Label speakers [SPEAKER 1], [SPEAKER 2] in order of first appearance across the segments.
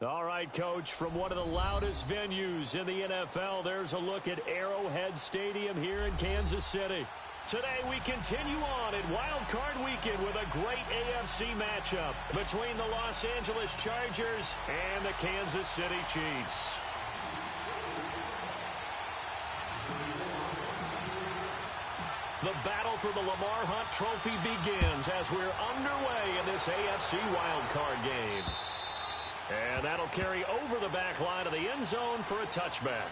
[SPEAKER 1] All right, Coach, from one of the loudest venues in the NFL, there's a look at Arrowhead Stadium here in Kansas City. Today we continue on at Wildcard Weekend with a great AFC matchup between the Los Angeles Chargers and the Kansas City Chiefs. The battle for the Lamar Hunt Trophy begins as we're underway in this AFC wildcard game. And that'll carry over the back line of the end zone for a touchback.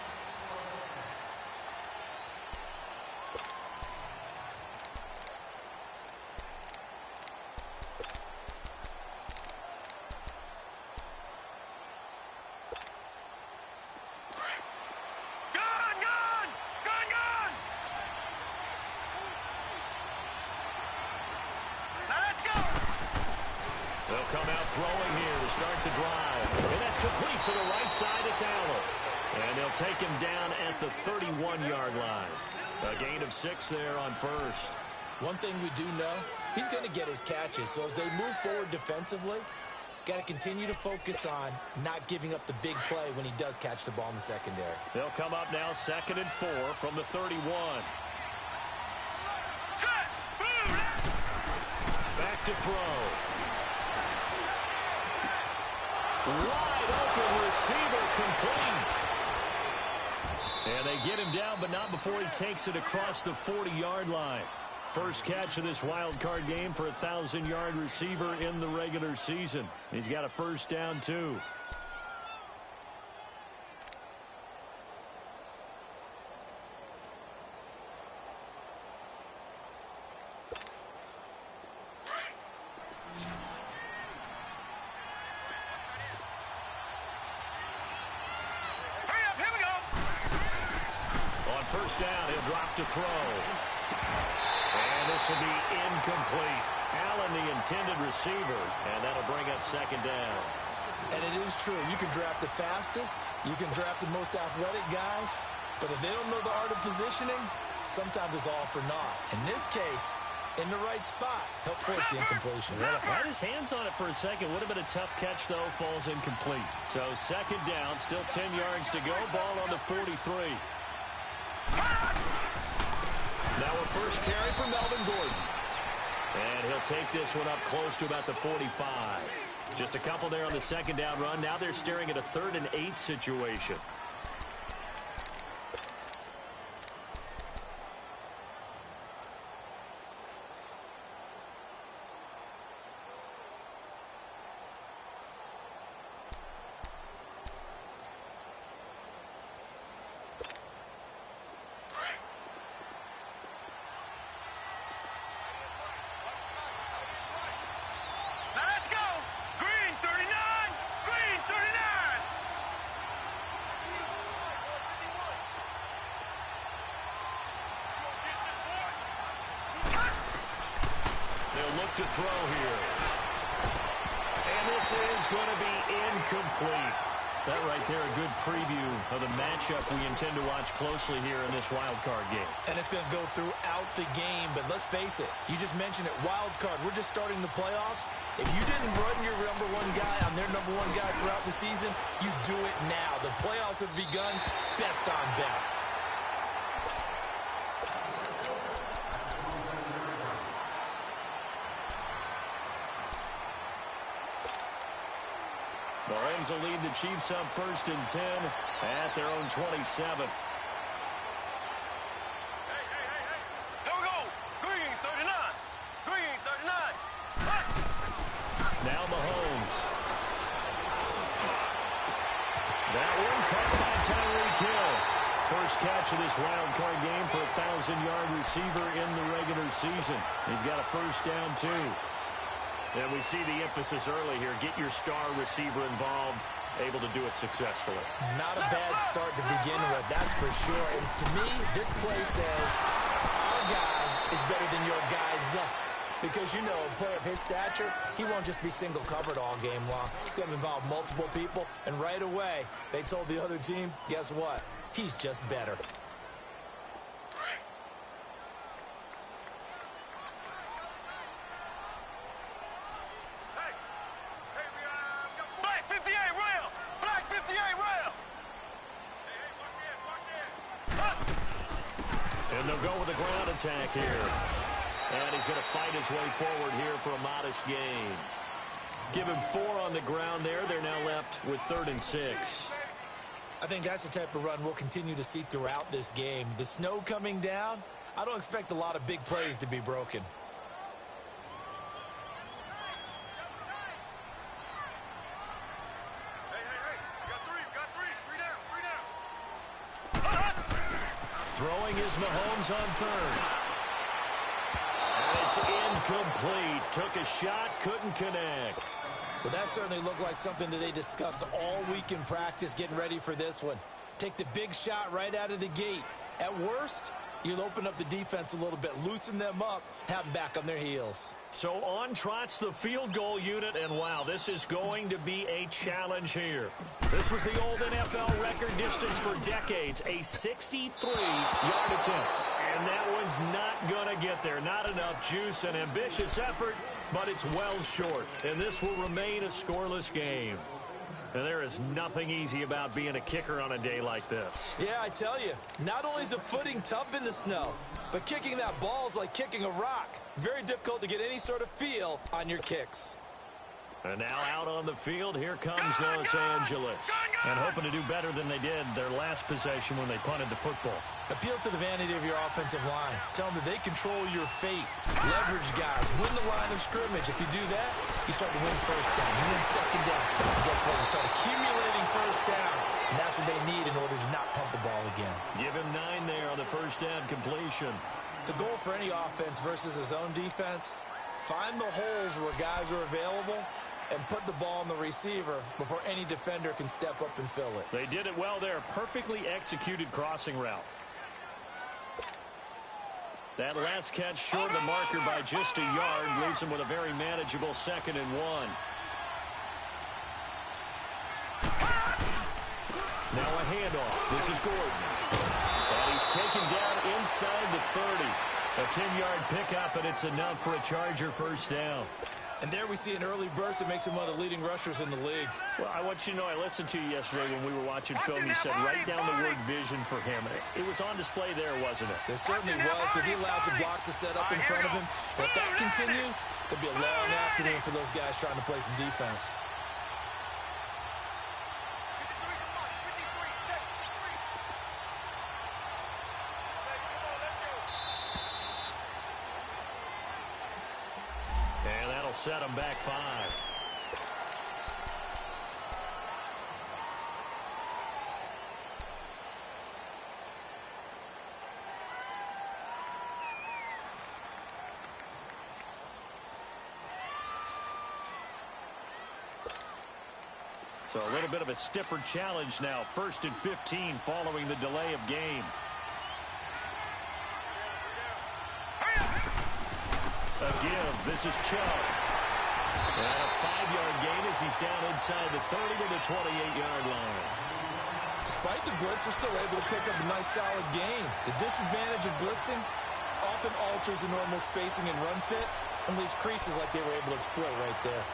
[SPEAKER 1] Come out throwing here to start the drive. And that's complete to the right side. It's Allen. And they'll take him down at the 31-yard line. A gain of 6 there on first.
[SPEAKER 2] One thing we do know, he's going to get his catches. So as they move forward defensively, got to continue to focus on not giving up the big play when he does catch the ball in the secondary.
[SPEAKER 1] They'll come up now 2nd and 4 from the 31. Back to throw. Wide open receiver complete. And they get him down, but not before he takes it across the 40-yard line. First catch of this wild card game for a 1,000-yard receiver in the regular season. He's got a first down, too. First down, he'll drop to throw. And this will be incomplete. Allen, the intended receiver, and that'll bring up 2nd down.
[SPEAKER 2] And it is true. You can draft the fastest, you can draft the most athletic guys, but if they don't know the art of positioning, sometimes it's all for naught. In this case, in the right spot, help force the incompletion.
[SPEAKER 1] Well, had his hands on it for a second. Would have been a tough catch, though. Falls incomplete. So 2nd down, still 10 yards to go. Ball on the 43. Now a first carry for Melvin Gordon. And he'll take this one up close to about the 45. Just a couple there on the 2nd down run. Now they're staring at a 3rd and 8 situation. To throw here. And this is going to be incomplete. That right there, a good preview of the matchup we intend to watch closely here in this wild card game.
[SPEAKER 2] And it's going to go throughout the game, but let's face it, you just mentioned it, wild card, we're just starting the playoffs. If you didn't run your #1 guy on their #1 guy throughout the season, you do it now. The playoffs have begun, best on best.
[SPEAKER 1] The Rams will lead the Chiefs up 1st and 10 at their own 27.
[SPEAKER 3] Here we go. Green 39. Green 39.
[SPEAKER 1] Now Mahomes. That one caught by Tyreek Hill. First catch of this wild card game for a 1,000-yard receiver in the regular season. He's got a first down, too. And we see the emphasis early here. Get your star receiver involved, able to do it successfully.
[SPEAKER 2] Not a bad start to begin with, that's for sure. And to me, this play says our guy is better than your guy's. Because, you know, a player of his stature, he won't just be single covered all game long. It's going to involve multiple people. And right away, they told the other team, guess what? He's just better.
[SPEAKER 3] Black 58, Royal.
[SPEAKER 1] They'll go with a ground attack here. And he's going to fight his way forward here for a modest gain. Give him 4 on the ground there. They're now left with 3rd and 6.
[SPEAKER 2] I think that's the type of run we'll continue to see throughout this game. The snow coming down, I don't expect a lot of big plays to be broken.
[SPEAKER 1] Throwing is Mahomes on 3rd. And it's incomplete. Took a shot, couldn't connect.
[SPEAKER 2] Well, that certainly looked like something that they discussed all week in practice getting ready for this one. Take the big shot right out of the gate. At worst, you'll open up the defense a little bit, loosen them up, have them back on their heels.
[SPEAKER 1] So on trots the field goal unit, and wow, this is going to be a challenge here. This was the old NFL record distance for decades, a 63-yard attempt. And that one's not going to get there. Not enough juice, an ambitious effort, but it's well short. And this will remain a scoreless game. And there is nothing easy about being a kicker on a day like this.
[SPEAKER 2] Yeah, I tell you, not only is the footing tough in the snow, but kicking that ball is like kicking a rock. Very difficult to get any sort of feel on your kicks.
[SPEAKER 1] And now out on the field, here comes Los Angeles. And hoping to do better than they did their last possession when they punted the football.
[SPEAKER 2] Appeal to the vanity of your offensive line. Tell them that they control your fate. Leverage guys. Win the line of scrimmage. If you do that, you start to win first down. You win second down. And guess what? You start accumulating first downs. And that's what they need in order to not punt the ball again.
[SPEAKER 1] Give him 9 there on the first down completion.
[SPEAKER 2] The goal for any offense versus his own defense, find the holes where guys are available and put the ball on the receiver before any defender can step up and fill it.
[SPEAKER 1] They did it well there. Perfectly executed crossing route. That last catch short of the marker by just a yard leaves him with a very manageable 2nd and 1. Now a handoff. This is Gordon. And he's taken down inside the 30. A 10-yard pickup, and it's enough for a Charger first down.
[SPEAKER 2] And there we see an early burst that makes him one of the leading rushers in the league.
[SPEAKER 1] Well, I want you to know, I listened to you yesterday when we were watching film. You said write down the word vision for him. It was on display there, wasn't it?
[SPEAKER 2] It certainly was, because he allows the blocks to set up in front of him. And if that continues, it could be a long afternoon for those guys trying to play some defense.
[SPEAKER 1] Set him back 5. So a little bit of a stiffer challenge now. 1st and 15 following the delay of game. A give. This is Chubb. And a 5-yard gain as he's down inside the 30 to the 28-yard line.
[SPEAKER 2] Despite the blitz, they're still able to pick up a nice solid gain. The disadvantage of blitzing often alters the normal spacing and run fits and leaves creases like they were able to exploit right there.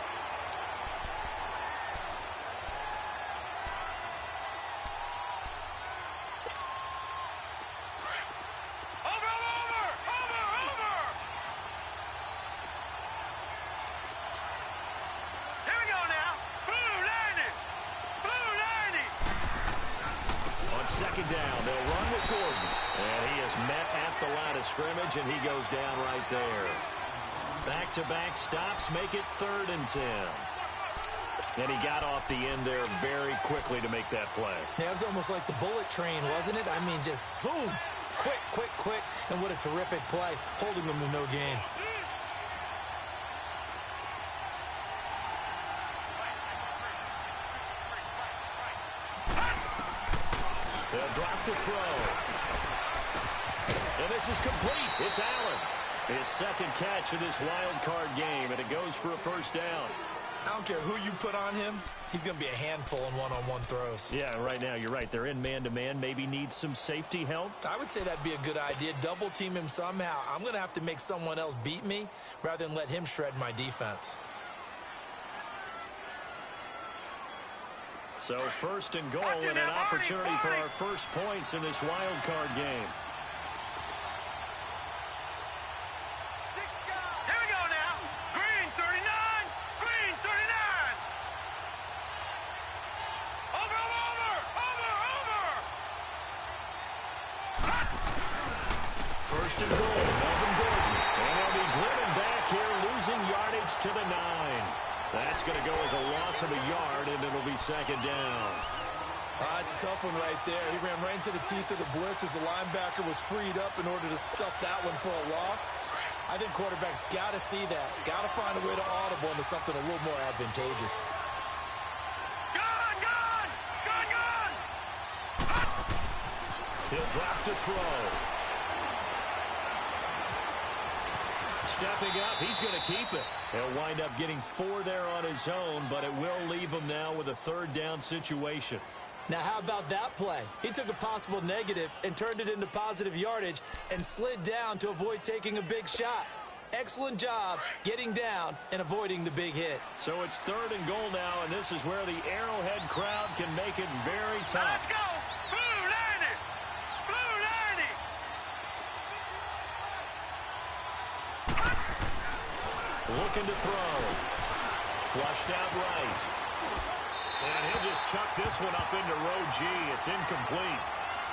[SPEAKER 1] Second down, they'll run with Gordon. And he is met at the line of scrimmage, and he goes down right there. Back-to-back stops make it 3rd and 10. And he got off the end there very quickly to make that play.
[SPEAKER 2] Yeah, it was almost like the bullet train, wasn't it? I mean, just zoom. Quick, quick, quick. And what a terrific play, holding them to no gain.
[SPEAKER 1] They'll drop to throw. And this is complete. It's Allen. His 2nd catch of this wild card game, and it goes for a first down.
[SPEAKER 2] I don't care who you put on him. He's going to be a handful in one-on-one throws.
[SPEAKER 1] Yeah, right now, you're right. They're in man-to-man. Maybe need some safety help.
[SPEAKER 2] I would say that'd be a good idea. Double team him somehow. I'm going to have to make someone else beat me rather than let him shred my defense.
[SPEAKER 1] So 1st and goal and an opportunity for our first points in this wild card game. First and goal, Melvin Gordon. And he'll be driven back here, losing yardage to the 9. That's going to go as a loss of a yard, and it'll be second down.
[SPEAKER 2] It's a tough one right there. He ran right into the teeth of the blitz as the linebacker was freed up in order to stuff that one for a loss. I think quarterbacks got to see that. Got to find a way to audible into something a little more advantageous.
[SPEAKER 3] Gone!
[SPEAKER 1] He'll drop to throw. Stepping up, he's going to keep it. He'll wind up getting 4 there on his own, but it will leave him now with a third down situation.
[SPEAKER 2] Now, how about that play? He took a possible negative and turned it into positive yardage and slid down to avoid taking a big shot. Excellent job getting down and avoiding the big hit.
[SPEAKER 1] So it's third and goal now, and this is where the Arrowhead crowd can make it very tough.
[SPEAKER 3] Let's go! Blue 90! Blue 90!
[SPEAKER 1] Looking to throw. Flushed out right. And he'll just chuck this one up into row G. It's incomplete.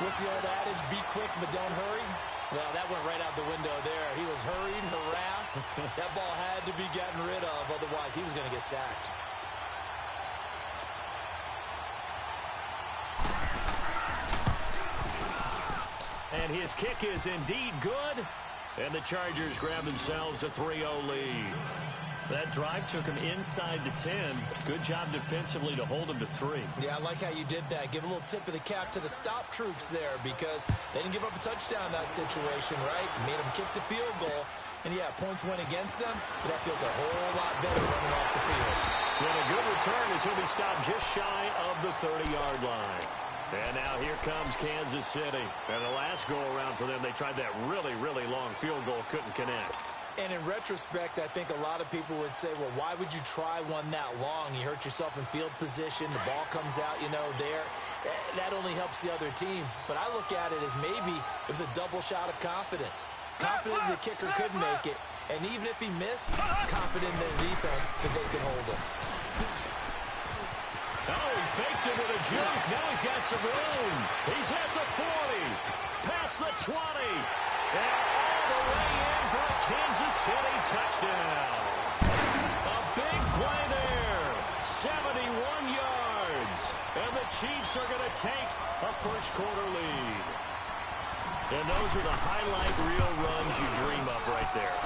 [SPEAKER 2] What's the old adage? Be quick, but don't hurry. Well, that went right out the window there. He was hurried, harassed. That ball had to be gotten rid of. Otherwise, he was going to get sacked.
[SPEAKER 1] And his kick is indeed good. And the Chargers grab themselves a 3-0 lead. That drive took him inside the 10. Good job defensively to hold him to 3.
[SPEAKER 2] Yeah, I like how you did that. Give a little tip of the cap to the stop troops there because they didn't give up a touchdown in that situation, right? Made them kick the field goal. And, yeah, points went against them, but that feels a whole lot better running off the field.
[SPEAKER 1] With a good return as he'll be stopped just shy of the 30-yard line. And now here comes Kansas City. And the last go-around for them, they tried that really, really long field goal, couldn't connect.
[SPEAKER 2] And in retrospect, I think a lot of people would say, well, why would you try one that long? You hurt yourself in field position. The ball comes out, there. That only helps the other team. But I look at it as maybe it was a double shot of confidence. Confident the kicker could make it. And even if he missed, confident in their defense that they could hold him.
[SPEAKER 1] Oh, he faked it with a juke. Now he's got some room. He's at the 40. Past the 20. And all the way in for a Kansas City touchdown. A big play there. 71 yards. And the Chiefs are going to take a first-quarter lead. And those are the highlight reel runs you dream of right there.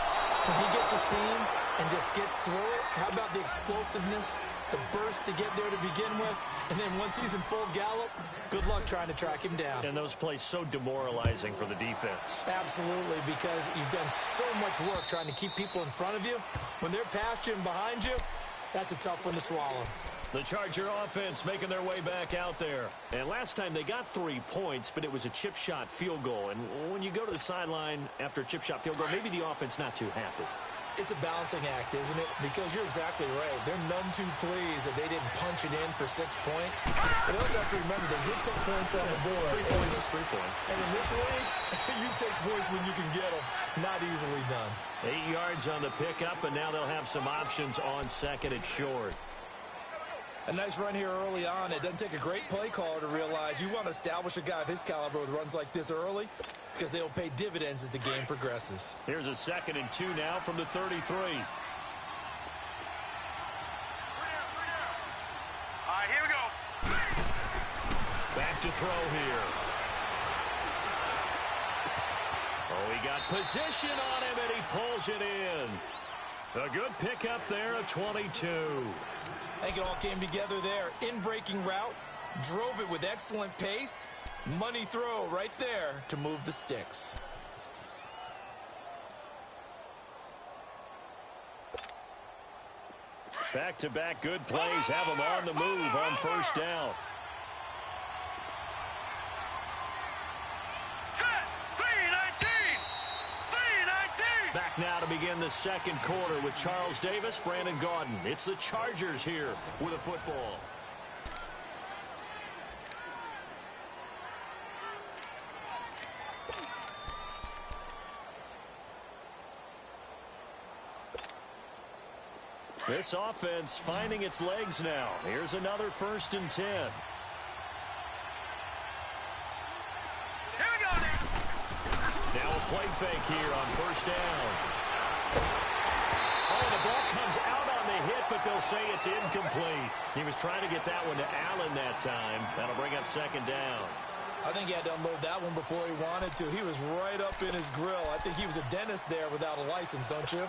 [SPEAKER 2] When he gets a seam and just gets through it, how about the explosiveness, the burst to get there to begin with, and then once he's in full gallop, good luck trying to track him down.
[SPEAKER 1] And those plays so demoralizing for the defense.
[SPEAKER 2] Absolutely, because you've done so much work trying to keep people in front of you. When they're past you and behind you, that's a tough one to swallow.
[SPEAKER 1] The Charger offense making their way back out there. And last time they got 3 points, but it was a chip shot field goal. And when you go to the sideline after a chip shot field goal, maybe the offense not too happy.
[SPEAKER 2] It's a balancing act, isn't it? Because you're exactly right. They're none too pleased that they didn't punch it in for 6 points. But also have to remember, they did put points on the board.
[SPEAKER 1] 3 points is 3 points.
[SPEAKER 2] And in this league, you take points when you can get them. Not easily done.
[SPEAKER 1] 8 yards on the pickup, and now they'll have some options on second and short.
[SPEAKER 2] A nice run here early on. It doesn't take a great play caller to realize you want to establish a guy of his caliber with runs like this early because they'll pay dividends as the game progresses.
[SPEAKER 1] Here's a 2nd and 2 now from the 33.
[SPEAKER 3] All right, here we go.
[SPEAKER 1] Back to throw here. Oh, he got position on him, and he pulls it in. A good pickup there, a 22.
[SPEAKER 2] I think it all came together there. In-breaking route, drove it with excellent pace. Money throw right there to move the sticks.
[SPEAKER 1] Back-to-back good plays have them on the move on first down. Back now to begin the second quarter with Charles Davis, Brandon Gaudin. It's the Chargers here with a football. This offense finding its legs now. Here's another 1st and 10. Now a play fake here on first down. Oh, the ball comes out on the hit, but they'll say it's incomplete. He was trying to get that one to Allen that time. That'll bring up second down.
[SPEAKER 2] I think he had to unload that one before he wanted to. He was right up in his grill. I think he was a dentist there without a license, don't you?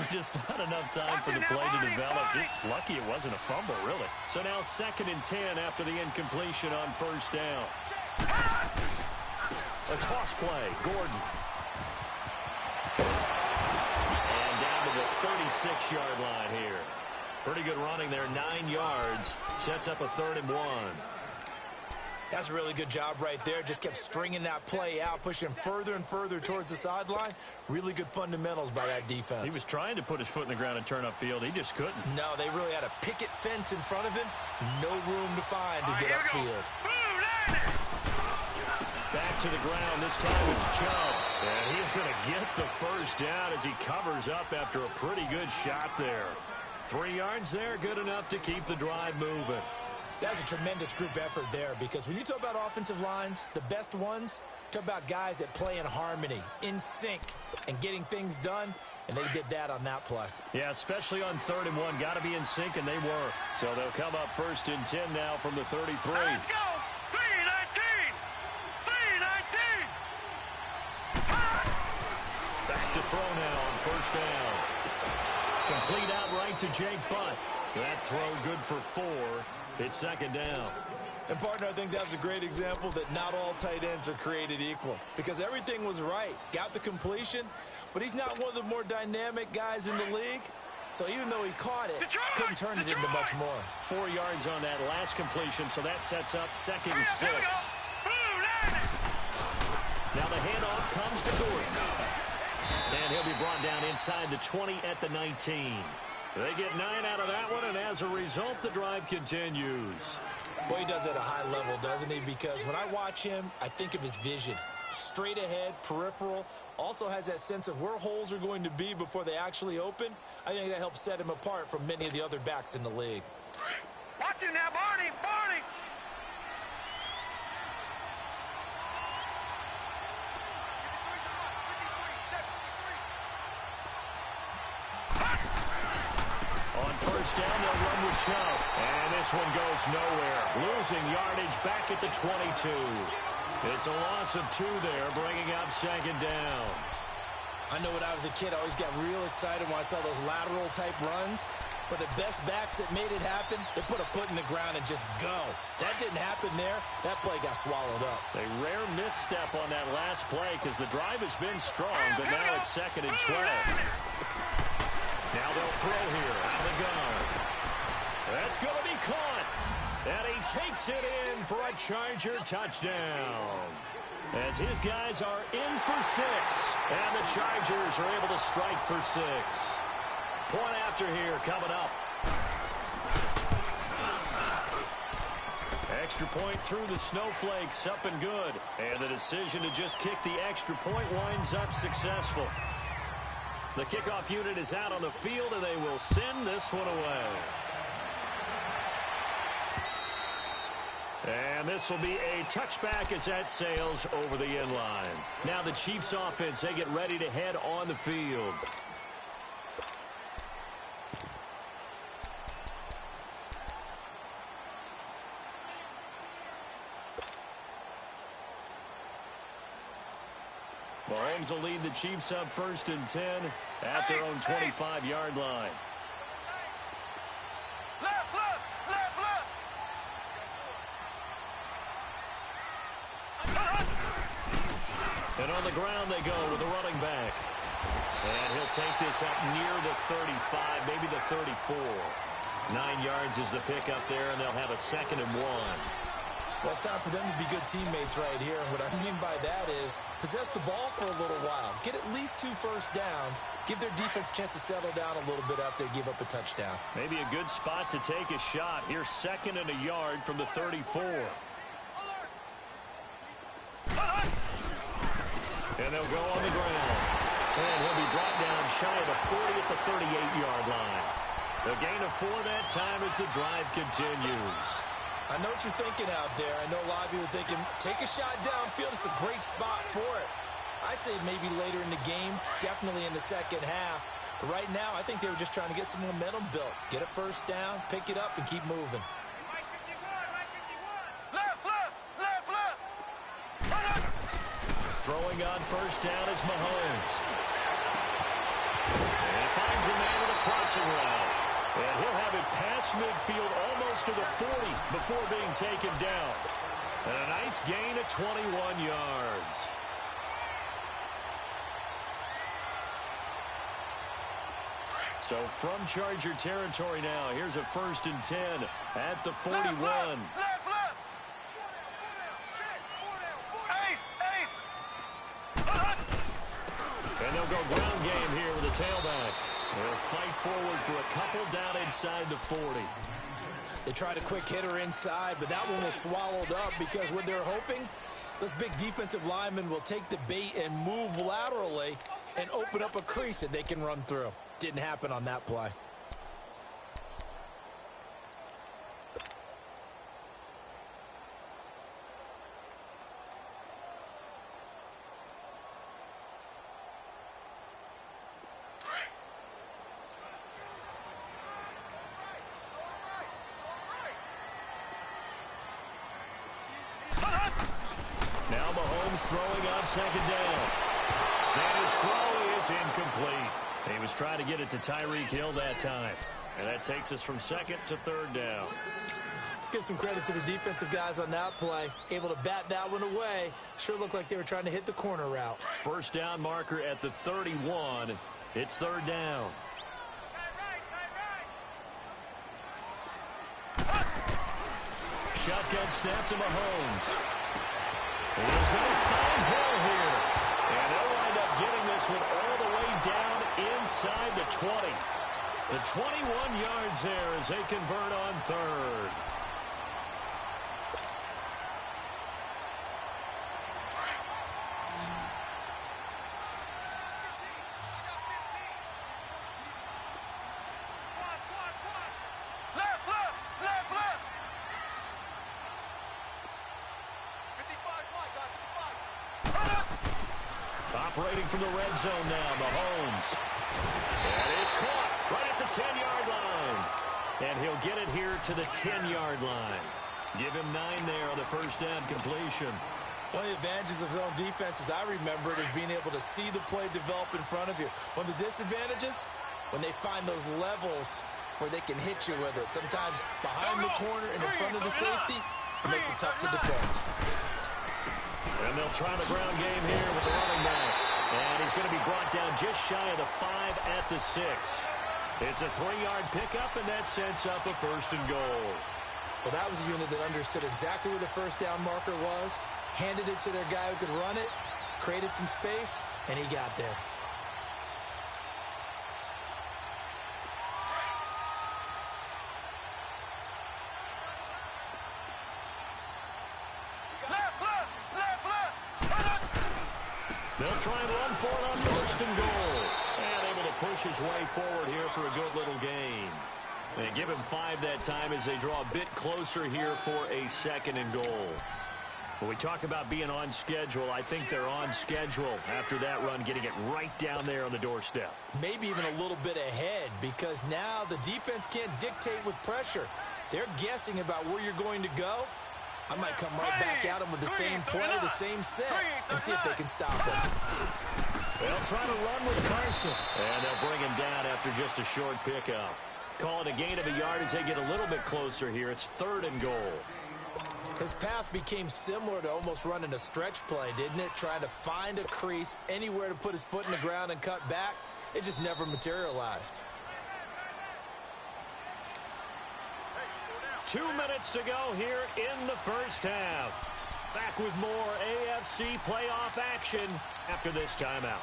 [SPEAKER 1] Just not enough time for the play to develop. Lucky it wasn't a fumble, really. So now 2nd and 10 after the incompletion on first down. A toss play, Gordon. And down to the 36-yard line here. Pretty good running there, 9 yards. Sets up a 3rd and 1.
[SPEAKER 2] That's a really good job right there. Just kept stringing that play out, pushing further and further towards the sideline. Really good fundamentals by that defense.
[SPEAKER 1] He was trying to put his foot in the ground and turn upfield. He just couldn't.
[SPEAKER 2] No, they really had a picket fence in front of him. No room to find to get upfield.
[SPEAKER 1] Back to the ground. This time it's Chubb. And he's going to get the first down as he covers up after a pretty good shot there. 3 yards there, good enough to keep the drive moving.
[SPEAKER 2] That's a tremendous group effort there, because when you talk about offensive lines, the best ones, talk about guys that play in harmony, in sync, and getting things done, and they did that on that play.
[SPEAKER 1] Yeah, especially on 3rd and 1. Got to be in sync, and they were. So they'll come up 1st and 10 now from the 33.
[SPEAKER 3] Let's go! 3-19! 3-19!
[SPEAKER 1] Back to throw now on first down. Complete outright to Jake Butt. That throw good for 4. It's 2nd down.
[SPEAKER 2] And, partner, I think that's a great example that not all tight ends are created equal, because everything was right. Got the completion, but he's not one of the more dynamic guys in the league. So even though he caught it, couldn't turn it into much more.
[SPEAKER 1] 4 yards on that last completion, so that sets up 2nd and 6. Now the handoff comes to Gordon. And he'll be brought down inside the 20 at the 19. They get 9 out of that one, and as a result, the drive continues.
[SPEAKER 2] Boy, he does it at a high level, doesn't he? Because when I watch him, I think of his vision. Straight ahead, peripheral, also has that sense of where holes are going to be before they actually open. I think that helps set him apart from many of the other backs in the league.
[SPEAKER 3] Watch him now, Barney! Barney!
[SPEAKER 1] On first down, they'll run with Chubb. And this one goes nowhere. Losing yardage back at the 22. It's a loss of 2 there, bringing up 2nd down.
[SPEAKER 2] I know when I was a kid, I always got real excited when I saw those lateral-type runs. But the best backs that made it happen, they put a foot in the ground and just go. That didn't happen there. That play got swallowed up.
[SPEAKER 1] A rare misstep on that last play because the drive has been strong, but now it's 2nd and 12. Now they'll throw here out of the gun. That's going to be caught. And he takes it in for a Charger touchdown. As his guys are in for 6. And the Chargers are able to strike for 6. Point after here coming up. Extra point through the snowflakes, up and good. And the decision to just kick the extra point winds up successful. The kickoff unit is out on the field, and they will send this one away. And this will be a touchback as that sails over the end line. Now the Chiefs offense, they get ready to head on the field. Mahomes will lead the Chiefs up 1st and 10 at their own 25-yard line.
[SPEAKER 3] Left, left, left, left!
[SPEAKER 1] And on the ground they go with the running back. And he'll take this up near the 35, maybe the 34. 9 yards is the pickup there, and they'll have a 2nd and 1.
[SPEAKER 2] Well, it's time for them to be good teammates right here. And what I mean by that is possess the ball for a little while. Get at least 2 first downs. Give their defense a chance to settle down a little bit after they give up a touchdown.
[SPEAKER 1] Maybe a good spot to take a shot. Here's 2nd and a yard from the 34. And they'll go on the ground. And he'll be brought down shy of the 40 at the 38-yard line. The gain of 4 that time as the drive continues.
[SPEAKER 2] I know what you're thinking out there. I know a lot of you are thinking, take a shot downfield. It's a great spot for it. I'd say maybe later in the game, definitely in the second half. But right now, I think they were just trying to get some momentum built. Get a first down, pick it up, and keep moving.
[SPEAKER 1] Throwing on first down is Mahomes. And he finds a man with a crossing route. And he'll have it past midfield almost to the 40 before being taken down. And a nice gain of 21 yards. So from Charger territory now, here's a 1st and 10 at the 41.
[SPEAKER 3] Left.
[SPEAKER 1] And they'll go ground game here with a tailback. They'll fight forward for a couple down inside the 40.
[SPEAKER 2] They tried a quick hitter inside, but that one was swallowed up because what they're hoping, those big defensive linemen will take the bait and move laterally and open up a crease that they can run through. Didn't happen on that play.
[SPEAKER 1] Now Mahomes throwing on 2nd down. And his throw is incomplete. He was trying to get it to Tyreek Hill that time. And that takes us from 2nd to 3rd down.
[SPEAKER 2] Let's give some credit to the defensive guys on that play. Able to bat that one away. Sure looked like they were trying to hit the corner route.
[SPEAKER 1] First down marker at the 31. It's 3rd down. Shotgun snap to Mahomes. And he's going to find Hill here. And they'll wind up getting this one all the way down inside the 20. The 21 yards there as they convert on 3rd. Operating from the red zone now, Mahomes. That is caught right at the 10-yard line. And he'll get it here to the 10-yard line. Give him 9 there on the first down completion.
[SPEAKER 2] One of the advantages of zone defense, as I remember it, is being able to see the play develop in front of you. One of the disadvantages, when they find those levels where they can hit you with it. Sometimes behind the corner and in front of the safety, it makes it tough to defend.
[SPEAKER 1] And they'll try the ground game here with the running back. And he's going to be brought down just shy of the 5 at the 6. It's a 3-yard pickup, and that sets up a 1st and goal.
[SPEAKER 2] Well, that was a unit that understood exactly where the first down marker was, handed it to their guy who could run it, created some space, and he got there.
[SPEAKER 1] They'll try and run for it on 1st and goal. And able to push his way forward here for a good little gain. And give him 5 that time as they draw a bit closer here for a 2nd and goal. When we talk about being on schedule, I think they're on schedule after that run, getting it right down there on the doorstep.
[SPEAKER 2] Maybe even a little bit ahead, because now the defense can't dictate with pressure. They're guessing about where you're going to go. I might come right back at them with the same play, the same set, and see if they can stop them.
[SPEAKER 1] They'll try to run with Carson. And they'll bring him down after just a short pickup. Call it a gain of a yard as they get a little bit closer here. It's 3rd and goal.
[SPEAKER 2] His path became similar to almost running a stretch play, didn't it? Trying to find a crease, anywhere to put his foot in the ground and cut back. It just never materialized.
[SPEAKER 1] 2 minutes to go here in the first half. Back with more AFC playoff action after this timeout.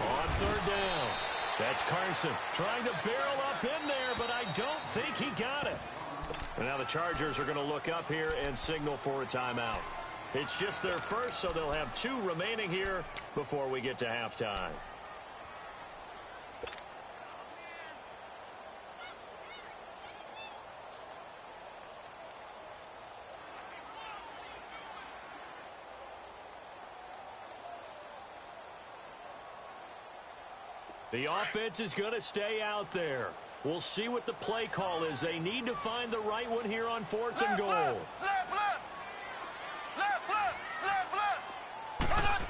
[SPEAKER 1] On 3rd down. That's Carson trying to barrel up in there, but I don't think he got it. And now the Chargers are going to look up here and signal for a timeout. It's just their first, so they'll have 2 remaining here before we get to halftime. The offense is going to stay out there. We'll see what the play call is. They need to find the right one here on 4th and goal.
[SPEAKER 3] Left, left. Left, left. Left, left.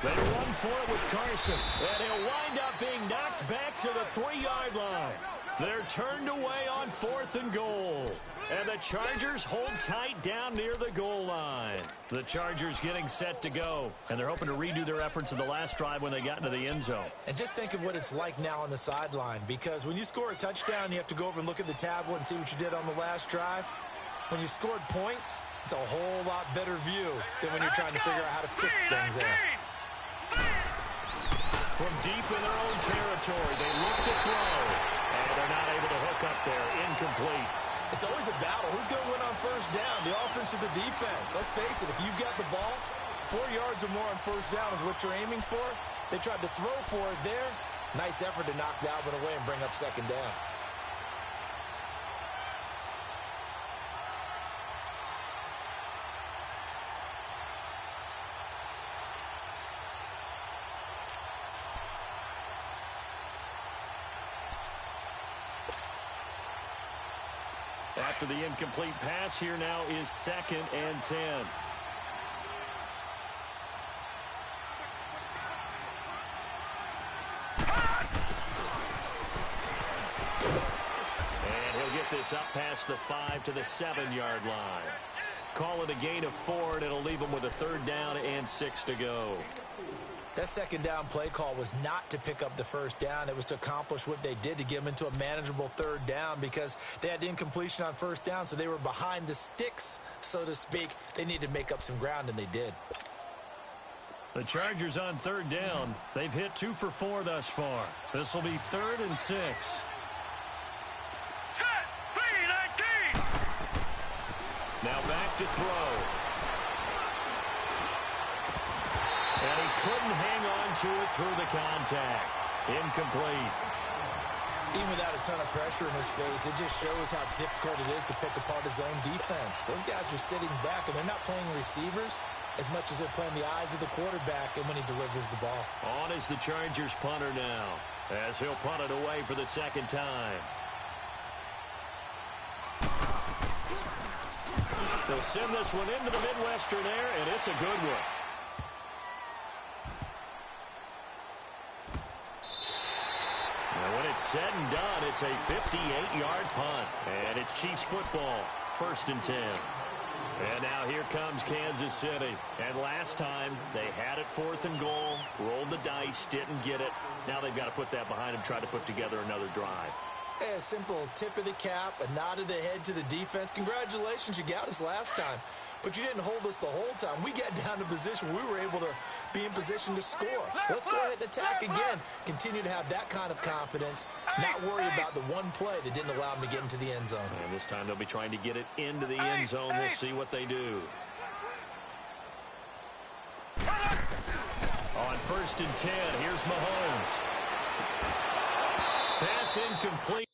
[SPEAKER 1] They run for it with Carson, and he'll wind up being knocked back to the 3-yard line. They're turned away on 4th and goal. And the Chargers hold tight down near the goal line. The Chargers getting set to go. And they're hoping to redo their efforts in the last drive when they got into the end zone.
[SPEAKER 2] And just think of what it's like now on the sideline. Because when you score a touchdown, you have to go over and look at the tablet and see what you did on the last drive. When you scored points, it's a whole lot better view than when you're trying to figure out how to fix things there.
[SPEAKER 1] From deep in their own territory, they look to throw. And they're not able to hook up there. Incomplete.
[SPEAKER 2] It's always a battle. Who's going to win on first down, the offense or the defense? Let's face it, if you've got the ball, 4 yards or more on first down is what you're aiming for. They tried to throw for it there. Nice effort to knock that one away and bring up second down.
[SPEAKER 1] After the incomplete pass, here now is 2nd and 10. And he'll get this up past the 5 to the 7-yard line. Call it a gain of 4, and it'll leave them with a 3rd down and 6 to go.
[SPEAKER 2] That second down play call was not to pick up the first down. It was to accomplish what they did, to get them into a manageable 3rd down, because they had incompletion on first down, so they were behind the sticks, so to speak. They needed to make up some ground, and they did.
[SPEAKER 1] The Chargers on 3rd down. They've hit 2 for 4 thus far. This will be 3rd and 6.
[SPEAKER 3] Set. 3-19.
[SPEAKER 1] Now back to throw. And he couldn't hang on to it through the contact. Incomplete.
[SPEAKER 2] Even without a ton of pressure in his face, it just shows how difficult it is to pick apart his own defense. Those guys are sitting back, and they're not playing receivers as much as they're playing the eyes of the quarterback and when he delivers the ball.
[SPEAKER 1] On is the Chargers punter now, as he'll punt it away for the 2nd time. They'll send this one into the Midwestern air, and it's a good one. When it's said and done, it's a 58-yard punt. And it's Chiefs football, 1st and 10. And now here comes Kansas City. And last time, they had it 4th and goal, rolled the dice, didn't get it. Now they've got to put that behind them, try to put together another drive.
[SPEAKER 2] A simple tip of the cap, a nod of the head to the defense. Congratulations, you got us last time. But you didn't hold us the whole time. We got down to position. We were able to be in position to score. Let's go ahead and attack again. Continue to have that kind of confidence. Not worry about the one play that didn't allow them to get into the end zone.
[SPEAKER 1] And this time they'll be trying to get it into the end zone. We'll see what they do. On 1st and 10, here's Mahomes. Pass incomplete.